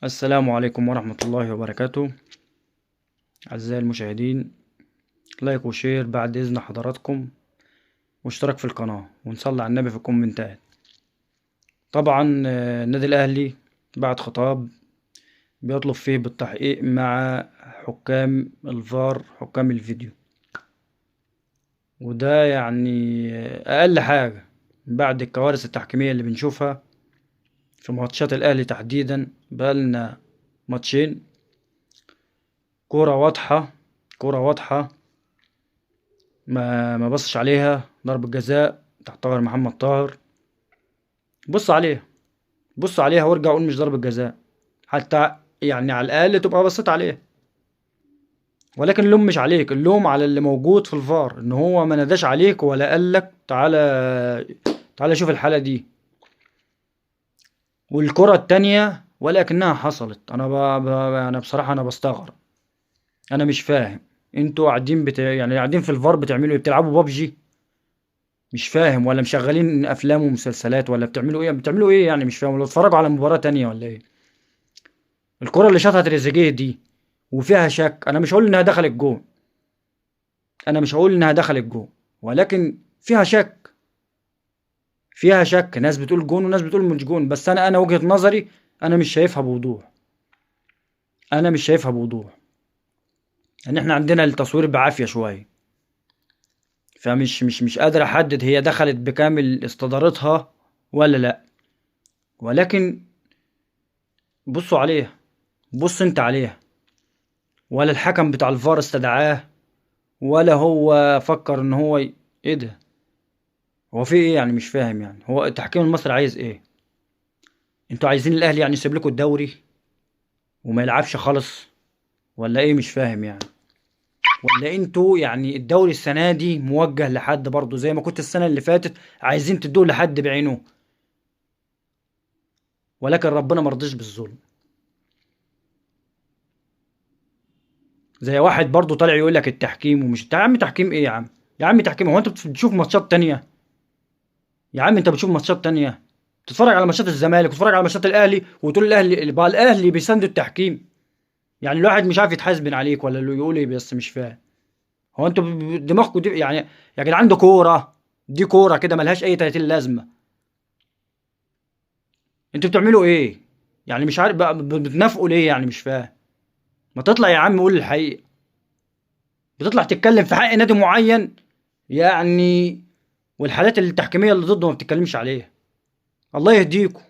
السلام عليكم ورحمة الله وبركاته. أعزائي المشاهدين، لايك وشير بعد إذن حضراتكم، واشتراك في القناة، ونصلي على النبي في الكومنتات. طبعا النادي الأهلي بعت خطاب بيطلب فيه بالتحقيق مع حكام الفار، حكام الفيديو، وده يعني أقل حاجة بعد الكوارث التحكيمية اللي بنشوفها في ماتشات الأهلي تحديدا. بقالنا ماتشين كورة واضحة، كورة واضحة، ما بصش عليها، ضربة جزاء تحت طاهر محمد طاهر. بص عليها، بص عليها وارجع قول مش ضربة جزاء، حتى يعني على الأقل تبقى بصيت عليها. ولكن اللوم مش عليك، اللوم على اللي موجود في الفار، ان هو ما ناداش عليك ولا قالك تعالى تعالى شوف الحالة دي. والكرة التانية ولكنها حصلت. انا بصراحة انا بستغرب، انا مش فاهم. انتوا قاعدين يعني قاعدين في الفار بتعملوا ايه؟ بتلعبوا بابجي؟ مش فاهم. ولا مشغلين افلام ومسلسلات؟ ولا بتعملوا ايه؟ بتعملوا ايه يعني؟ مش فاهم. ولا بتتفرجوا على مباراة تانية ولا ايه؟ الكرة اللي شاطها تريزيجيه دي وفيها شك، انا مش هقول انها دخلت جون، انا مش هقول انها دخلت جون، ولكن فيها شك، فيها شك. ناس بتقول جون وناس بتقول مش جون، بس انا وجهة نظري انا مش شايفها بوضوح، انا مش شايفها بوضوح. ان احنا عندنا التصوير بعافية شوية، فمش مش قادر احدد هي دخلت بكامل استدارتها ولا لا. ولكن بصوا عليها، بص انت عليها. ولا الحكم بتاع الفار استدعاه، ولا هو فكر ان هو ايه ده؟ هو في ايه يعني؟ مش فاهم. يعني هو التحكيم المصري عايز ايه؟ انتوا عايزين الاهلي يعني يسيب لكم الدوري وما يلعبش خالص، ولا ايه؟ مش فاهم يعني. ولا انتوا يعني الدوري السنه دي موجه لحد برضه زي ما كنت السنه اللي فاتت عايزين تدوه لحد بعينه؟ ولكن ربنا مرضيش بالظلم. زي واحد برضه طالع يقول لك التحكيم ومش يا عم تحكيم ايه يا عم؟ يا عم تحكيم، هو انت بتشوف ماتشات تانية؟ يا عم انت بتشوف ماتشات تانية؟ تتفرج على ماتشات الزمالك وتتفرج على ماتشات الاهلي وتقول الاهلي بقى الاهلي بيساند التحكيم؟ يعني الواحد مش عارف يتحاسبن عليك ولا اللي يقول ايه، بس مش فاهم. هو انتوا دماغكم دي يعني؟ يا جدعان دي كوره، دي كوره كده ملهاش اي 30 لازمه. انتوا بتعملوا ايه؟ يعني مش عارف بقى بتنافقوا ليه يعني؟ مش فاهم. ما تطلع يا عم قول الحقيقه. بتطلع تتكلم في حق نادي معين يعني، والحالات التحكيميه اللي ضده ما بتتكلمش عليها. الله يهديكم.